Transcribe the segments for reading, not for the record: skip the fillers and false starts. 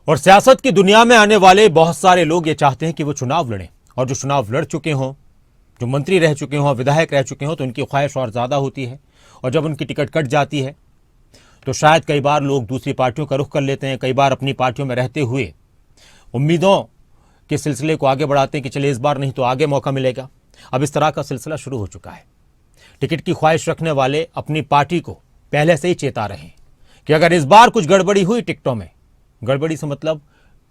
और सियासत की दुनिया में आने वाले बहुत सारे लोग ये चाहते हैं कि वो चुनाव लड़ें, और जो चुनाव लड़ चुके हों, जो मंत्री रह चुके हों, विधायक रह चुके हों, तो उनकी ख्वाहिश और ज़्यादा होती है। और जब उनकी टिकट कट जाती है तो शायद कई बार लोग दूसरी पार्टियों का रुख कर लेते हैं। कई बार अपनी पार्टियों में रहते हुए उम्मीदों के सिलसिले को आगे बढ़ाते हैं कि चलिए इस बार नहीं तो आगे मौका मिलेगा। अब इस तरह का सिलसिला शुरू हो चुका है। टिकट की ख्वाहिश रखने वाले अपनी पार्टी को पहले से ही चेता रहे हैं कि अगर इस बार कुछ गड़बड़ी हुई टिकटों में, गड़बड़ी से मतलब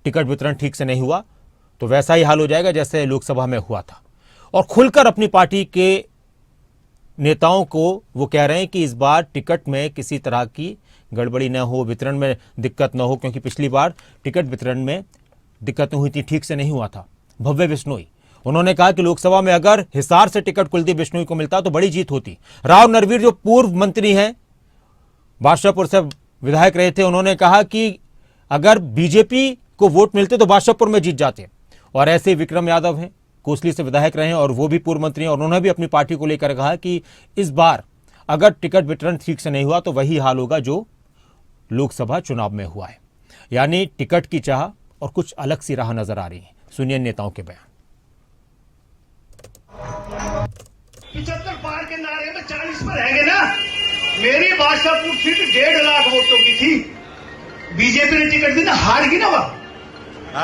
टिकट वितरण ठीक से नहीं हुआ, तो वैसा ही हाल हो जाएगा जैसे लोकसभा में हुआ था। और खुलकर अपनी पार्टी के नेताओं को वो कह रहे हैं कि इस बार टिकट में किसी तरह की गड़बड़ी न हो, वितरण में दिक्कत न हो, क्योंकि पिछली बार टिकट वितरण में दिक्कत हुई थी, ठीक से नहीं हुआ था। भव्य बिश्नोई उन्होंने कहा कि लोकसभा में अगर हिसार से टिकट कुलदीप बिश्नोई को मिलता तो बड़ी जीत होती। राव नरवीर जो पूर्व मंत्री हैं, बादशाहपुर से विधायक रहे थे, उन्होंने कहा कि अगर बीजेपी को वोट मिलते तो बादशाहपुर में जीत जाते। और ऐसे विक्रम यादव हैं, कोसली से विधायक रहे हैं और वो भी पूर्व मंत्री हैं, और उन्होंने भी अपनी पार्टी को लेकर कहा कि इस बार अगर टिकट वितरण ठीक से नहीं हुआ तो वही हाल होगा जो लोकसभा चुनाव में हुआ है। यानी टिकट की चाह और कुछ अलग सी राह नजर आ रही है। सुनिए नेताओं के बयान। 75 पार के नारे में 40 पर रहेंगे ना। मेरी बादशाहपुर सीट 1.5 लाख वोटों की थी, बीजेपी ने टिकट दी ना, हार गई ना वह।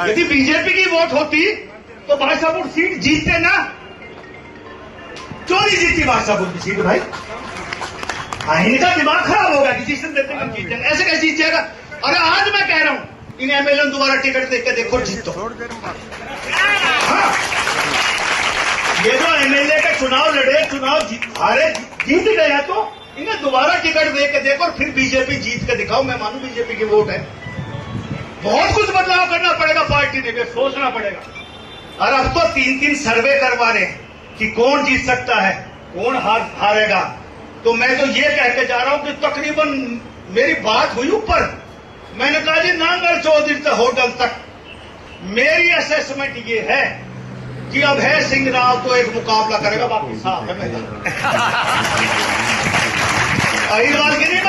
यदि बीजेपी की वोट होती तो बादशाहपुर सीट जीतते ना, चोरी जीती बादशाहपुर की सीट भाई। इनका दिमाग खराब होगा कि जिस दिन देते हैं जीत जाएगा, ऐसे कैसे जीत जाएगा। अरे आज मैं कह रहा हूं इन एमएलए दोबारा टिकट देख के देखो, जीतो। हाँ, ये जो एमएलए का चुनाव लड़े, चुनाव हारे, जीत गया तो इन्हें दोबारा टिकट दे के देखो और फिर बीजेपी जीत के दिखाओ। मैं मानू बीजेपी की वोट है, बहुत कुछ बदलाव करना पड़ेगा पार्टी ने, सोचना पड़ेगा। और अब तो 3-3 सर्वे करवा रहे हैं कि कौन जीत सकता है, कौन हारेगा। तो मैं तो ये कह के जा रहा हूं कि तकरीबन मेरी बात हुई ऊपर, मैंने कहा जी नांगल चौधरी से होटल तक मेरी असेसमेंट ये है कि अब है सिंह राव तो एक मुकाबला करेगा, बाकी साफ है। मैं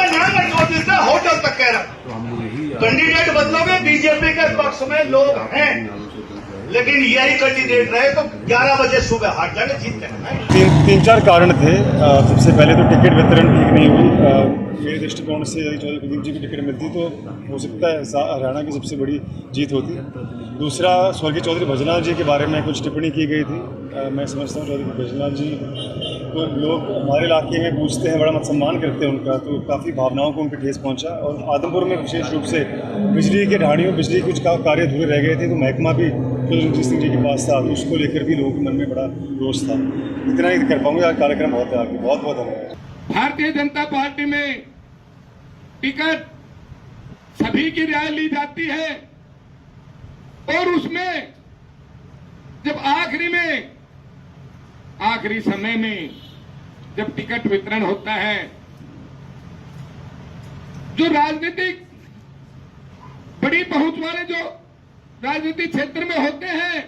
नांगल चौधरी से होटल तक कह रहा हूं, कैंडिडेट बदलोगे बीजेपी के पक्ष में लोग हैं, लेकिन यही कैंडिडेट रहे तो 11 बजे सुबह हार जाके जीतते हैं। 3-4 कारण थे। सबसे पहले तो टिकट वितरण ठीक नहीं हुई। मेरे दृष्टिकोण से यदि चौधरी कुलदीप जी की टिकट मिलती तो हो सकता है हरियाणा की सबसे बड़ी जीत होती। दूसरा, स्वर्गीय चौधरी भजनलाल जी के बारे में कुछ टिप्पणी की गई थी। मैं समझता हूँ चौधरी भजनलाल जी तो लोग हमारे इलाके में पूछते हैं, बड़ा सम्मान करते हैं उनका, तो काफ़ी भावनाओं को उन पर ठेस पहुँचा। और आदमपुर में विशेष रूप से बिजली के ढाणियों, बिजली कुछ कार्य अधूरे रह गए थे, तो महकमा भी रणजीत सिंह जी के पास था, तो उसको लेकर भी लोगों के मन में बड़ा रोष था। इतना ही कर पाऊंगा, कार्यक्रम बहुत है आगे। बहुत बहुत धन्यवाद। भारतीय जनता पार्टी में टिकट सभी की राय ली जाती है और उसमें जब आखिरी समय में जब टिकट वितरण होता है, जो राजनीतिक बड़ी पहुंच वाले जो राजनीतिक क्षेत्र में होते हैं,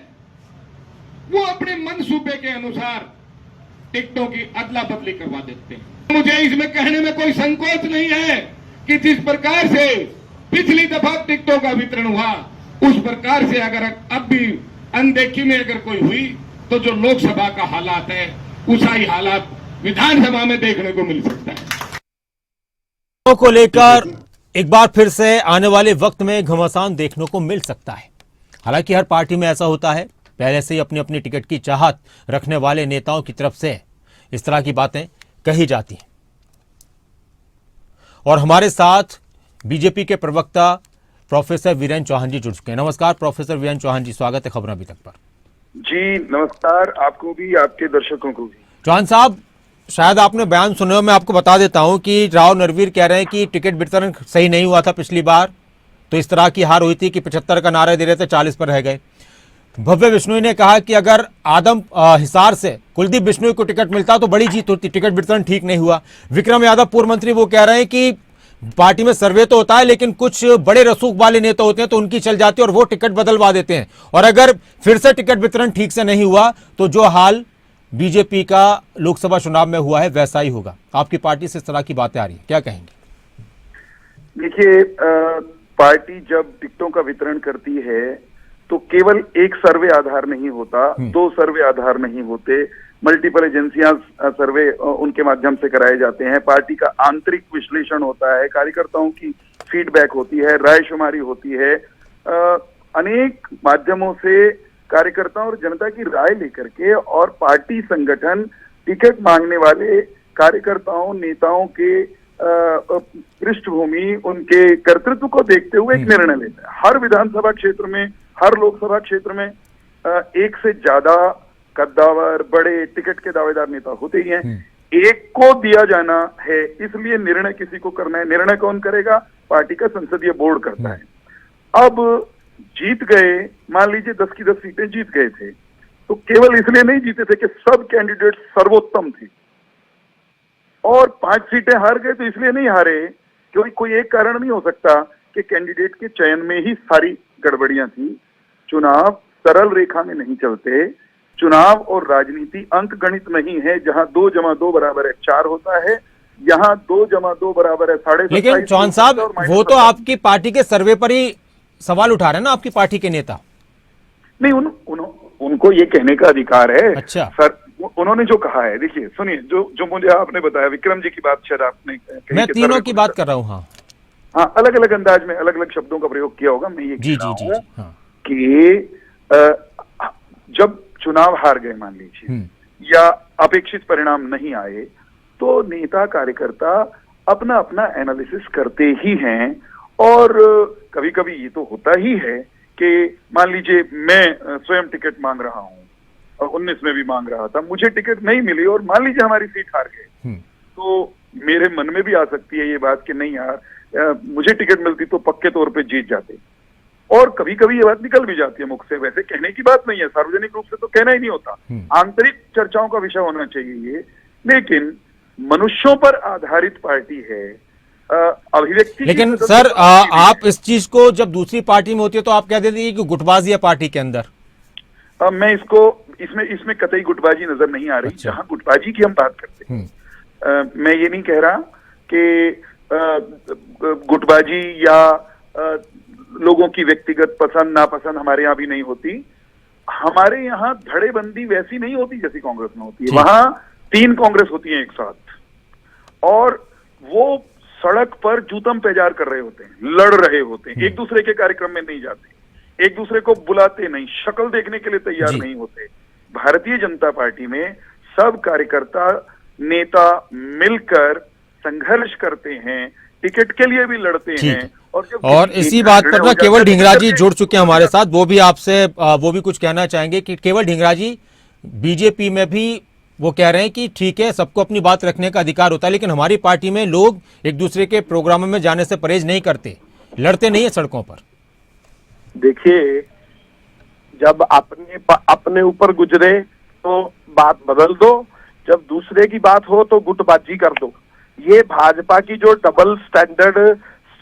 वो अपने मनसूबे के अनुसार टिकटों की अदला बदली करवा देते हैं। मुझे इसमें कहने में कोई संकोच नहीं है कि जिस प्रकार से पिछली दफा टिकटों का वितरण हुआ, उस प्रकार से अगर अब भी अनदेखी में अगर कोई हुई तो जो लोकसभा का हालात है, उसा ही हालात विधानसभा में देखने को मिल सकता है। को लेकर एक बार फिर से आने वाले वक्त में घमासान देखने को मिल सकता है। हालांकि हर पार्टी में ऐसा होता है, पहले से ही अपनी अपनी टिकट की चाहत रखने वाले नेताओं की तरफ से इस तरह की बातें कही जाती हैं। और हमारे साथ बीजेपी के प्रवक्ता प्रोफेसर वीरेंद्र चौहान जी जुड़ चुके हैं। नमस्कार प्रोफेसर वीरेंद्र चौहान जी, स्वागत है खबरों अभी तक पर। जी नमस्कार, आपको भी, आपके दर्शकों को भी। चौहान साहब, शायद आपने बयान सुने हो, मैं आपको बता देता हूं कि राव नरवीर कह रहे हैं कि टिकट वितरण सही नहीं हुआ था पिछली बार, तो इस तरह की हार हुई थी कि 75 का नारा दे रहे थे, 40 पर रह गए। भव्य बिश्नोई ने कहा कि अगर हिसार से कुलदीप बिश्नोई को टिकट मिलता तो बड़ी जीत होती, टिकट वितरण ठीक नहीं हुआ। विक्रम यादव पूर्व मंत्री वो कह रहे हैं कि पार्टी में सर्वे तो होता है, लेकिन कुछ बड़े रसूख वाले नेता होते हैं तो उनकी चल जाती है और वो टिकट बदलवा देते हैं, और अगर फिर से टिकट वितरण ठीक से नहीं हुआ तो जो हाल बीजेपी का लोकसभा चुनाव में हुआ है वैसा ही होगा। आपकी पार्टी से इस तरह की बातें आ रही है, क्या कहेंगे? देखिए, पार्टी जब टिकटों का वितरण करती है तो केवल एक सर्वे आधार नहीं होता, 2 सर्वे आधार नहीं होते, मल्टीपल एजेंसियां सर्वे उनके माध्यम से कराए जाते हैं, पार्टी का आंतरिक विश्लेषण होता है, कार्यकर्ताओं की फीडबैक होती है, रायशुमारी होती है, अनेक माध्यमों से कार्यकर्ताओं और जनता की राय लेकर के और पार्टी संगठन टिकट मांगने वाले कार्यकर्ताओं नेताओं के पृष्ठभूमि उनके कर्तृत्व को देखते हुए एक निर्णय लेता है। हर विधानसभा क्षेत्र में, हर लोकसभा क्षेत्र में एक से ज्यादा कद्दावर बड़े टिकट के दावेदार नेता होते ही हैं। एक को दिया जाना है, इसलिए निर्णय किसी को करना है। निर्णय कौन करेगा? पार्टी का संसदीय बोर्ड करता है। अब जीत गए, मान लीजिए 10 की 10 सीटें जीत गए थे, तो केवल इसलिए नहीं जीते थे कि सब कैंडिडेट सर्वोत्तम थे, और 5 सीटें हार गए तो इसलिए नहीं हारे क्योंकि कोई एक कारण नहीं हो सकता कि कैंडिडेट के चयन में ही सारी गड़बड़ियां थी। चुनाव सरल रेखा में नहीं चलते, चुनाव और राजनीति अंक गणित नहीं है जहां 2 + 2 = 4 होता है, यहाँ 2 + 2 = 27.5। लेकिन चौहान साहब, वो तो आपकी पार्टी के सर्वे पर ही सवाल उठा रहे हैं ना, आपकी पार्टी के नेता। नहीं, उनको ये कहने का अधिकार है। अच्छा सर, उन्होंने जो कहा है, देखिए सुनिए, जो मुझे आपने बताया, विक्रम जी की बात शायद आपने कही, मैं तीनों की बात कर रहा हूँ। हाँ, अलग अलग अंदाज में अलग अलग शब्दों का प्रयोग किया होगा। मैं ये जी कह जी रहा जी, हूं कि जब चुनाव हार गए मान लीजिए, या अपेक्षित परिणाम नहीं आए, तो नेता कार्यकर्ता अपना अपना एनालिसिस करते ही हैं। और कभी कभी ये तो होता ही है कि मान लीजिए मैं स्वयं टिकट मांग रहा हूं, और 19 में भी मांग रहा था, मुझे टिकट नहीं मिली और मान लीजिए हमारी सीट हार गए, तो मेरे मन में भी आ सकती है ये बात कि नहीं यार, मुझे टिकट मिलती तो पक्के तौर पे जीत जाते। और कभी कभी ये बात निकल भी जाती है मुख से, वैसे कहने की बात नहीं है, सार्वजनिक रूप से तो कहना ही नहीं होता, आंतरिक चर्चाओं का विषय होना चाहिए ये। लेकिन मनुष्यों पर आधारित पार्टी है, अभिव्यक्ति। लेकिन सर, आप इस चीज को जब दूसरी पार्टी में होती है तो आप कह देते हैं कि गुटबाजी है पार्टी के अंदर। मैं इसमें कतई गुटबाजी नजर नहीं आ रही। अच्छा। जहां गुटबाजी की हम बात करते हैं, मैं ये नहीं कह रहा कि गुटबाजी या लोगों की व्यक्तिगत पसंद नापसंद हमारे यहाँ भी नहीं होती। हमारे यहाँ धड़ेबंदी वैसी नहीं होती जैसी कांग्रेस में होती है। वहां 3 कांग्रेस होती है एक साथ, और वो सड़क पर जूतम पेजार कर रहे होते हैं, लड़ रहे होते हैं, एक दूसरे के कार्यक्रम में नहीं जाते, एक दूसरे को बुलाते नहीं, शक्ल देखने के लिए तैयार नहीं होते। भारतीय जनता पार्टी में सब कार्यकर्ता नेता मिलकर संघर्ष करते हैं, टिकट के लिए भी लड़ते हैं। और इसी बात पर ना केवल ढींगरा जी जुड़ चुके हैं हमारे साथ, वो भी आपसे वो भी कुछ कहना चाहेंगे कि केवल ढींगरा जी बीजेपी में भी वो कह रहे हैं कि ठीक है, सबको अपनी बात रखने का अधिकार होता है, लेकिन हमारी पार्टी में लोग एक दूसरे के प्रोग्रामों में जाने से परहेज नहीं करते, लड़ते नहीं है सड़कों पर। देखिए, जब अपने ऊपर गुजरे तो बात बदल दो, जब दूसरे की बात हो तो गुटबाजी कर दो। ये भाजपा की जो डबल स्टैंडर्ड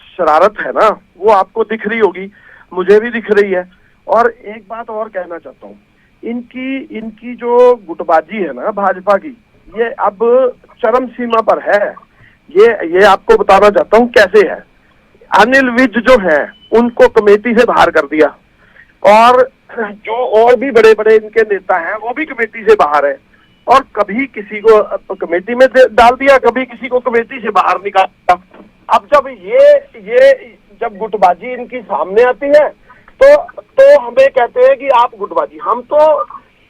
शरारत है ना, वो आपको दिख रही होगी, मुझे भी दिख रही है। और एक बात और कहना चाहता हूँ, इनकी जो गुटबाजी है ना भाजपा की, ये अब चरम सीमा पर है। ये आपको बताना चाहता हूँ कैसे है। अनिल विज जो है उनको कमेटी से बाहर कर दिया, और जो और भी बड़े बड़े इनके नेता हैं वो भी कमेटी से बाहर है, और कभी किसी को कमेटी में डाल दिया, कभी किसी को कमेटी से बाहर निकाला। अब जब ये जब गुटबाजी इनकी सामने आती है तो हमें कहते हैं कि आप गुटबाजी। हम तो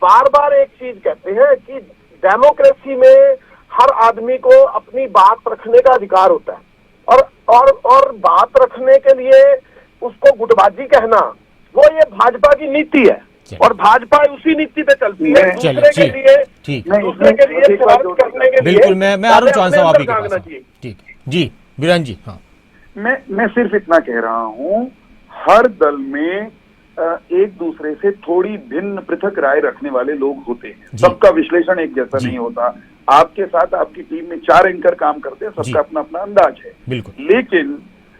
बार बार एक चीज कहते हैं कि डेमोक्रेसी में हर आदमी को अपनी बात रखने का अधिकार होता है, और बात रखने के लिए उसको गुटबाजी कहना, वो ये भाजपा की नीति है, और भाजपा उसी नीति पे चलती है। दूसरे के लिए शरारत करने के लिए बिल्कुल, मैं अरुण चौहान साहब आप ही के पास हूं। ठीक है जी, बीरेन जी। हाँ, मैं सिर्फ इतना कह रहा हूं, हर दल में एक दूसरे से थोड़ी भिन्न पृथक राय रखने वाले लोग होते हैं, सबका विश्लेषण एक जैसा नहीं होता। आपके साथ आपकी टीम में 4 एंकर काम करते हैं, सबका अपना अपना अंदाज है। बिल्कुल। लेकिन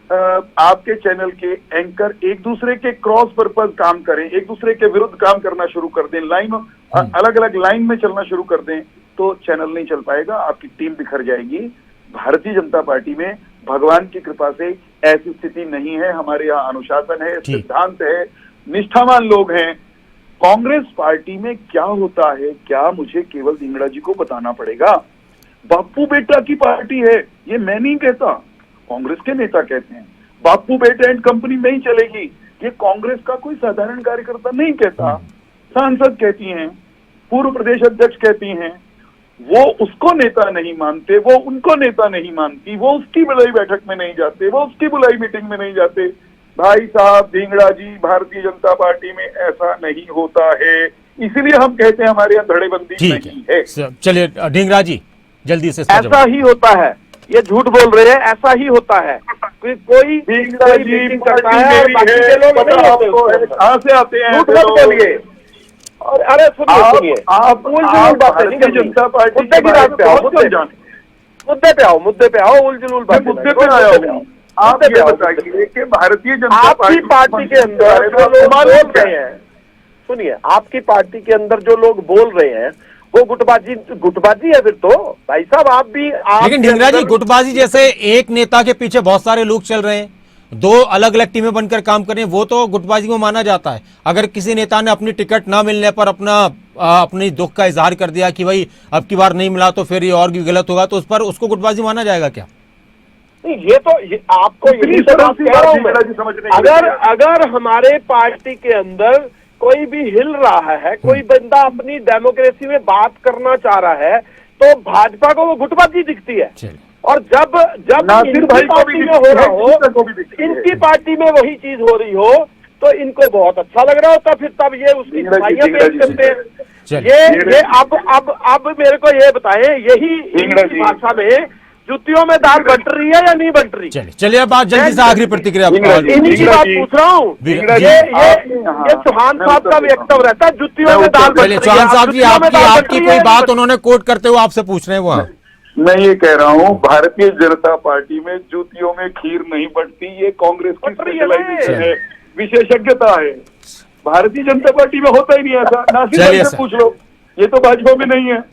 आपके चैनल के एंकर एक दूसरे के क्रॉस पर्पज काम करें, एक दूसरे के विरुद्ध काम करना शुरू कर दें, अलग अलग लाइन में चलना शुरू कर दें, तो चैनल नहीं चल पाएगा, आपकी टीम बिखर जाएगी। भारतीय जनता पार्टी में भगवान की कृपा से ऐसी स्थिति नहीं है। हमारे यहाँ अनुशासन है, ठीक। सिद्धांत है, निष्ठावान लोग हैं। कांग्रेस पार्टी में क्या होता है, क्या मुझे केवल धिंगड़ा जी को बताना पड़ेगा? बापू बेटा की पार्टी है, ये मैं नहीं कहता, कांग्रेस के नेता कहते हैं। बापू बेटा एंड कंपनी नहीं चलेगी, ये कांग्रेस का कोई साधारण कार्यकर्ता नहीं कहता, सांसद कहती हैं, पूर्व प्रदेश अध्यक्ष कहती हैं। वो उसको नेता नहीं मानते, वो उनको नेता नहीं मानती, वो उसकी बुलाई बैठक में नहीं जाते, वो उसकी बुलाई मीटिंग में नहीं जाते। भाई साहब धिंगड़ा जी, भारतीय जनता पार्टी में ऐसा नहीं होता है, इसलिए हम कहते हैं हमारे यहाँ धड़ेबंदी ठीक नहीं है। चलिए ढींगरा जी जल्दी से इस पर ऐसा जवाब। ही होता है, ये झूठ बोल रहे हैं, ऐसा ही होता है। कोई धिंगड़ा जी मीटिंग करता पार्टी है और मेरी बाकी है, के लोग पता नहीं होते आपको है, उसके अंदर। कहाँ से आते हैं झूठ ऐसे मत लोग? बोलिए। और अरे सुनिए, आप उलझुल बातें नहीं भारतीय करनी। जनता पार्टी मुद्दे के की बारे बात में पे आओ, बहुत कम जानते हैं। मुद्दे पे आओ, उलझुल बातें मैं मुद्दे नहीं। पे आया मुद्दे हूँ। आप मुद्दे पे ये आओ। बताइए कि भारतीय जनता आपकी पार्टी के अंदर जो लोग बोल रहे हैं, सुनिए, आपकी पार्टी के अंदर जो लोग बोल रहे हैं वो गुटबाजी है फिर तो। भाई साहब आप भी लेकिन ढींगरा जी गुटबाजी जैसे एक नेता के पीछे बहुत सारे लोग चल रहे हैं, दो अलग अलग टीमें बनकर काम कर रहे हैं, वो तो गुटबाजी में माना जाता है। अगर किसी नेता ने अपनी टिकट ना मिलने पर अपनी दुख का इजहार कर दिया कि भाई अब की बार नहीं मिला तो फिर ये और भी गलत होगा, तो उस पर उसको गुटबाजी माना जाएगा क्या? नहीं, ये आपको यही तो बात कह रहा हूं मैं। अगर हमारे पार्टी के अंदर कोई भी हिल रहा है, कोई बंदा अपनी डेमोक्रेसी में बात करना चाह रहा है, तो भाजपा को वो गुटबाजी दिखती है। चलिए। और जब नासिर इनकी भाई को भी पार्टी में दिखती हो रहा है, हो, किसी को भी दिखती है। इनकी पार्टी में वही चीज हो रही हो तो इनको बहुत अच्छा लग रहा होता, फिर तब ये उसकी ढींगरा जी, सफाइयां पेश ढींगरा जी, करते हैं। चलिए। ये अब मेरे को ये बताएं, यही ढींगरा इनकी जी। भाषा में जुतियों में दाल बंट रही है या नहीं बंट रही? चलिए अब बात जल्दी से आखिरी प्रतिक्रिया ढींगरा जी, इन्हीं की ढींगरा बात जी, पूछ रहा हूँ। ढींगरा जी, ये चौहान साहब का व्यक्तव्य रहता है, जुतियों में दाल बंट चलिए रही है। चौहान साहब जी जुतियों में दाल बंट आपकी रही कोई है, बात उन्होंने कोट करते हुए आपसे पूछ रहे हैं वहाँ। मैं ये कह रहा हूँ भारतीय जनता पार्टी में जूतियों में खीर नहीं बढ़ती, ये कांग्रेस की बढ़ रही है स्पेशलाइजेशन ना। है, विशेषज्ञता है। भारतीय जनता पार्टी में होता ही नहीं ऐसा। नासिर चलिए भाई सर। से पूछ लो, ये तो भाजपा में नहीं है।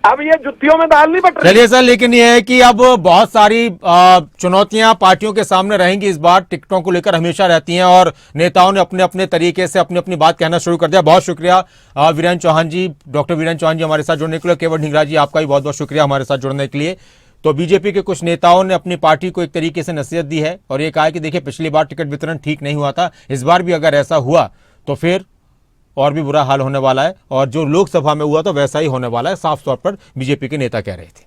अब ये जुतियों में दाल नहीं बट रही। चलिए सर, लेकिन यह है कि अब बहुत सारी चुनौतियां पार्टियों के सामने रहेंगी इस बार, टिकटों को लेकर हमेशा रहती हैं और नेताओं ने अपने अपने तरीके से अपनी अपनी बात कहना शुरू कर दिया। बहुत शुक्रिया वीरेंद्र चौहान जी, डॉक्टर वीरेंद्र चौहान जी हमारे साथ जुड़ने के लिए। केवल ढींगरा जी आपका भी बहुत बहुत शुक्रिया हमारे साथ जुड़ने के लिए। तो बीजेपी के कुछ नेताओं ने अपनी पार्टी को एक तरीके से नसीहत दी है और ये कहा कि देखिए पिछली बार टिकट वितरण ठीक नहीं हुआ था, इस बार भी अगर ऐसा हुआ तो फिर और भी बुरा हाल होने वाला है और जो लोकसभा में हुआ तो वैसा ही होने वाला है, साफ तौर पर बीजेपी के नेता कह रहे थे।